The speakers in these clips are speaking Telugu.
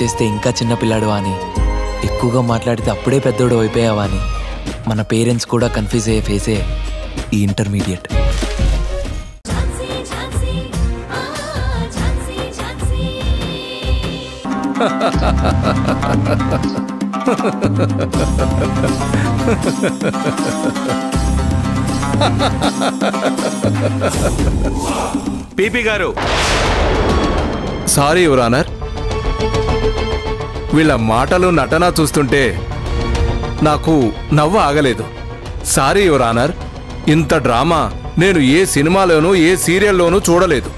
చేస్తే ఇంకా చిన్నపిల్లాడు అని, ఎక్కువగా మాట్లాడితే అప్పుడే పెద్దోడు అయిపోయావా అని మన పేరెంట్స్ కూడా కన్ఫ్యూజ్ అయ్యే ఫేసే ఈ ఇంటర్మీడియట్. పీపీ గారు, సారీ యువర్ ఆనర్. వీళ్ళ మాటలు నటన చూస్తుంటే నాకు నవ్వు ఆగలేదు. Sorry your honour. ఇంత డ్రామా నేను ఏ సినిమాలోనూ ఏ సీరియల్లోనూ చూడలేదు.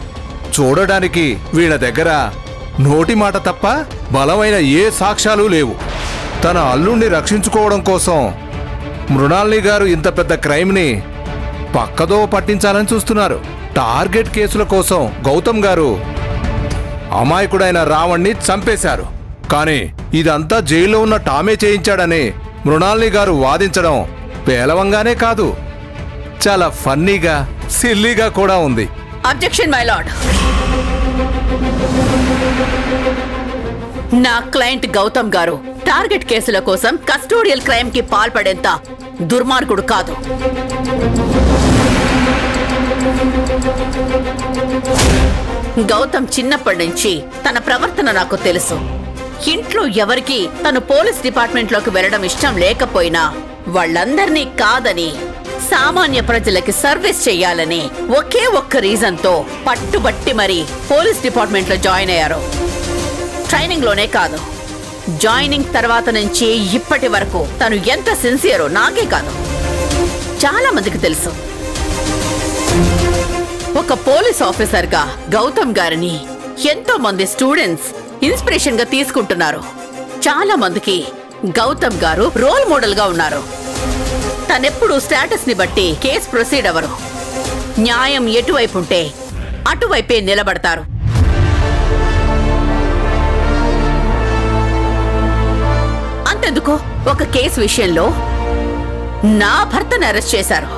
చూడడానికి వీళ్ళ దగ్గర నోటి మాట తప్ప బలమైన ఏ సాక్ష్యాలు లేవు. తన అల్లుణ్ణి రక్షించుకోవడం కోసం మృణాలిని గారు ఇంత పెద్ద క్రైమ్ని పక్కదో పట్టించాలని చూస్తున్నారు. టార్గెట్ కేసుల కోసం గౌతమ్ గారు అమాయకుడైన రావణ్ణి చంపేశారు. కానీ ఇదంతా జైల్లో ఉన్న టామే చేయించాడని మృణాలిని గారు వాదించడం పేలవంగానే కాదు, చాలా ఫన్నీగా సిల్లీగా కూడా ఉంది. Objection my lord. నా క్లయింట్ గౌతమ్ గారు టార్గెట్ కేసుల కోసం కస్టోడియల్ క్రైమ్ కి పాల్పడేంత దుర్మార్గుడు కాదు. గౌతమ్ చిన్నప్పటి నుంచి తన ప్రవర్తన నాకు తెలుసు. ఇంట్లో ఎవరికి తను పోలీస్ డిపార్ట్మెంట్ లోకి వెళ్లడం ఇష్టం లేకపోయినా వాళ్ళందరినీ కాదని సామాన్య ప్రజలకి సర్వీస్ చెయ్యాలని ఒకే ఒక్క రీజన్ తో పట్టుబట్టి మరి పోలీస్ డిపార్ట్మెంట్ లో జాయిన్ అయ్యారు. ట్రైనింగ్ లోనే కాదు, జాయినింగ్ తర్వాత నుంచి ఇప్పటి వరకు తను ఎంత సిన్సియరో నాకే కాదు చాలా మందికి తెలుసు. ఒక పోలీస్ ఆఫీసర్ గా గౌతమ్ గారిని ఎంతో మంది స్టూడెంట్స్ ఇన్స్పిరేషన్ గా తీసుకుంటున్నారు. చాలా మందికి గౌతమ్ గారు రోల్ మోడల్ గా ఉన్నారు. తనెప్పుడు స్టేటస్ ని బట్టి కేసు ప్రొసీడ్ అవ్వరు. న్యాయం ఎటువైపు ఉంటే అటువైపే నిలబడతారు. అంతెందుకు, ఒక కేసు విషయంలో నా భర్తను అరెస్ట్ చేశారు.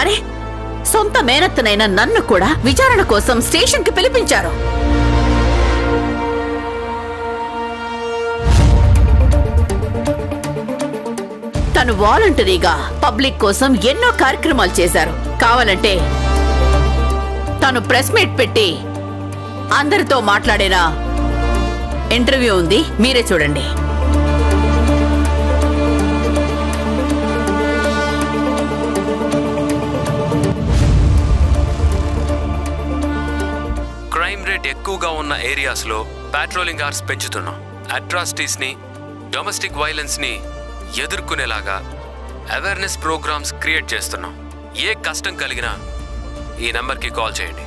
అరే, సొంత మేనత్తనైన నన్ను కూడా విచారణ కోసం స్టేషన్ కి పిలిపించారు. తను వాలంటరీగా పబ్లిక్ కోసం ఎన్నో కార్యక్రమాలు చేశారు. కావాలంటే తను ప్రెస్ మీట్ పెట్టి అందరితో మాట్లాడిన ఇంటర్వ్యూ ఉంది, మీరే చూడండి. క్రైమ్ రేట్ ఎక్కువగా ఉన్న ఏరియాస్లో పాట్రోలింగ్ అవర్స్ పెంచుతున్నాం. అట్రాసిటీస్ని, డొమెస్టిక్ వైలెన్స్ని ఎదుర్కొనేలాగా అవేర్నెస్ ప్రోగ్రామ్స్ క్రియేట్ చేస్తున్నాం. ఏ కష్టం కలిగినా ఈ నంబర్కి కాల్ చేయండి,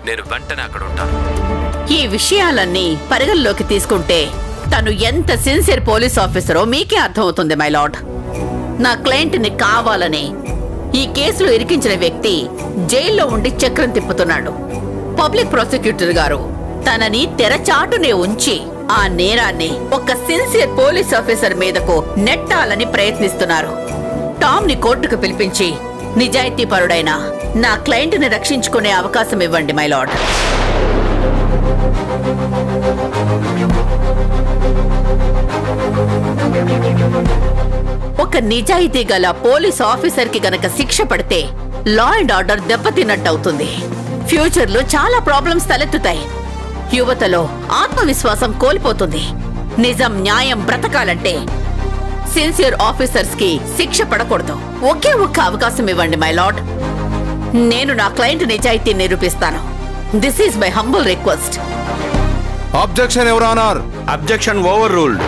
నేను వెంటనే అక్కడ ఉంటాను. ఈ విషయాలన్నీ పరిగణలోకి తీసుకుంటే తను ఎంత సిన్సియర్ పోలీస్ ఆఫీసరో మీకే అర్థమవుతుంది మై లార్డ్. నా క్లయింట్ ని కావాలని ఈ కేసులో ఇరికించిన వ్యక్తి జైల్లో ఉండి చక్రం తిప్పుతున్నాడు. పబ్లిక్ ప్రాసిక్యూటర్ గారు తనని తెరచాటునే ఉంచి ఆ నేరాన్ని ఒక సిన్సియర్ పోలీస్ ఆఫీసర్ మీదకు నెట్టాలని ప్రయత్నిస్తున్నారు. టామ్ ని కోర్టుకు పిలిపించి నిజాయితీపరుడైన నా క్లయింట్ ని రక్షించుకునే అవకాశం ఇవ్వండి మై లార్డ్. ఒక నిజాయితీ గల పోలీస్ ఆఫీసర్ కి గనక శిక్ష పడితే లా అండ్ ఆర్డర్ దెబ్బతిన్నట్టవుతుంది. ఫ్యూచర్ లో చాలా ప్రాబ్లమ్స్ తలెత్తుతాయి. యువతలో ఆత్మవిశ్వాసం కోల్పోతుంది. నిజం న్యాయం బ్రతకాలంటే సిన్సియర్ ఆఫీసర్స్ కి శిక్ష పడకూడదు. ఒకే ఒక్క అవకాశం ఇవ్వండి మై లార్డ్. నేను నా క్లయింట్ నిజాయితీ నిరూపిస్తాను. This is my humble request. Objection your honour. Objection overruled.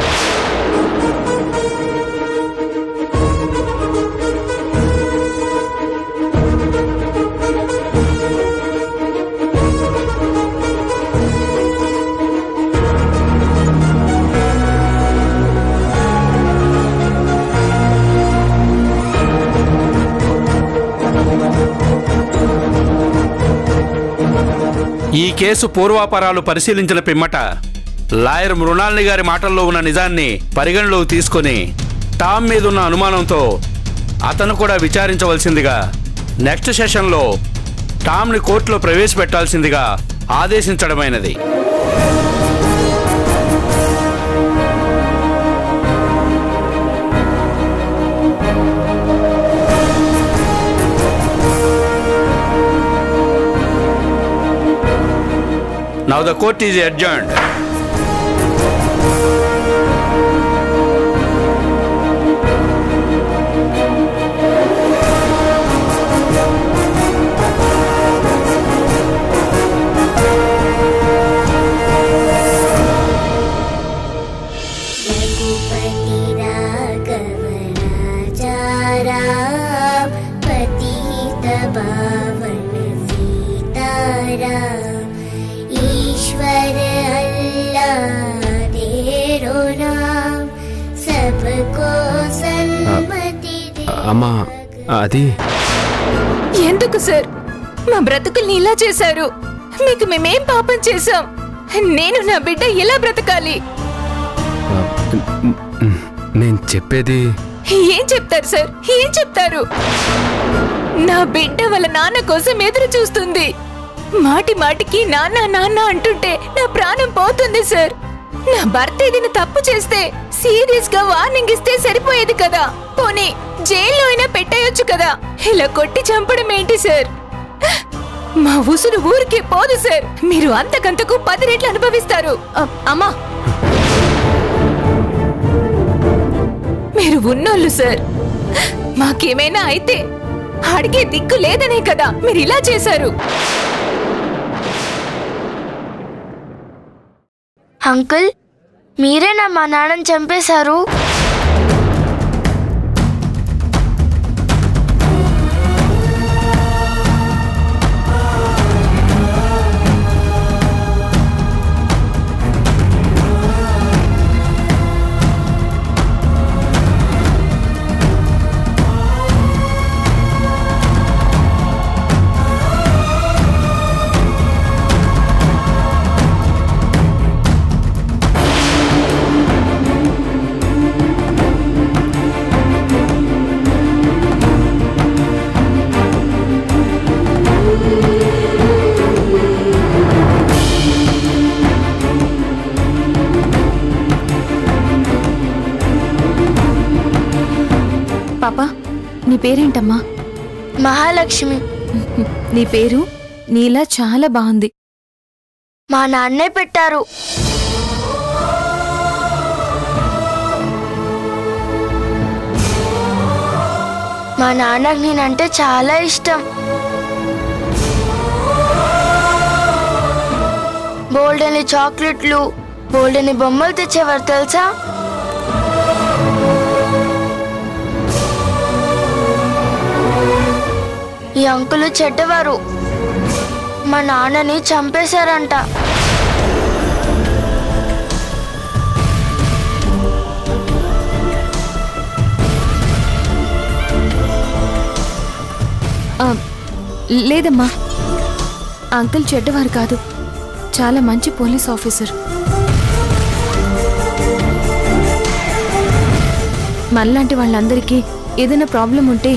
ఈ కేసు పూర్వాపరాలు పరిశీలించిన పిమ్మట లాయర్ మృణాలిని గారి మాటల్లో ఉన్న నిజాన్ని పరిగణలోకి తీసుకొని టామ్ మీద ఉన్న అనుమానంతో అతను కూడా విచారించవలసిందిగా నెక్స్ట్ సెషన్లో టామ్ని కోర్టులో ప్రవేశపెట్టాల్సిందిగా ఆదేశించడమైనది. Now the court is adjourned. అమ్మా, అది ఎందుకు సార్ మా బ్రతుకుల్ని ఇలా చేశారు? మీకు మేమేం పాపం చేశాం? నేను నా బిడ్డ ఎలా బ్రతకాలి? నేను చెప్పేది. ఏం చెప్తారు సార్? ఏం చెప్తారు? నా బిడ్డ వాళ్ళ నాన్న కోసం ఎదురు చూస్తుంది. మాటి మాటికి నాన్న నాన్న అంటుంటే నా ప్రాణం పోతుంది సార్. నా భర్త ఏదైనా తప్పు చేస్తే సీరియస్ గా వార్నింగ్ ఇస్తే సరిపోయేది కదా. పోనీ జైల్లో అయినా పెట్టేయొచ్చు కదా. ఇలా కొట్టి చంపడం ఏంటి సార్? మా ఉసురు ఊరికే పోదు సార్. మీరు అంతకంతకు 10 రెట్లు అనుభవిస్తారు. అమ్మా, మీరు ఉన్నోళ్ళు సార్. మాకేమైనా అయితే అడిగే దిక్కు లేదనే కదా మీరు ఇలా చేశారు. అంకుల్, మీరేనా మా నాన్నని చంపేశారు? పాపా, నీ పేరేంటమ్మా? మహాలక్ష్మి. నీ పేరు నీలా చాలా బాగుంది. మా నాన్నే పెట్టారు. మా నాన్నకు నేనంటే చాలా ఇష్టం. బోల్డెని చాక్లెట్లు, బోల్డెని బొమ్మలు తెచ్చేవారు తెలుసా? ఈ అంకులు చెడ్డవారు. మా నాన్నని చంపేశారంట. లేదమ్మా, అంకుల్ చెడ్డవారు కాదు. చాలా మంచి పోలీస్ ఆఫీసర్. మనలాంటి వాళ్ళందరికీ ఏదైనా ప్రాబ్లం ఉంటే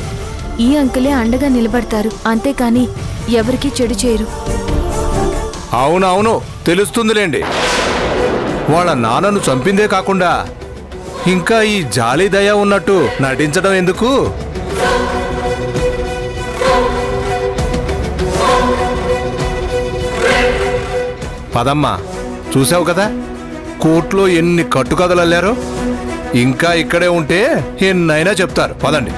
ఈ అంకులే అండగా నిలబడతారు. అంతేకాని ఎవరికీ చెడు చేయరు. అవునవును, తెలుస్తుందిలేండి. వాళ్ళ నాన్నను చంపిందే కాకుండా ఇంకా ఈ జాలి దయ ఉన్నట్టు నటించడం ఎందుకు? పదమ్మా, చూసావు కదా కోర్టులో ఎన్ని కట్టుకథలు అల్లారో. ఇంకా ఇక్కడే ఉంటే ఎన్నైనా చెప్తారు. పదండి.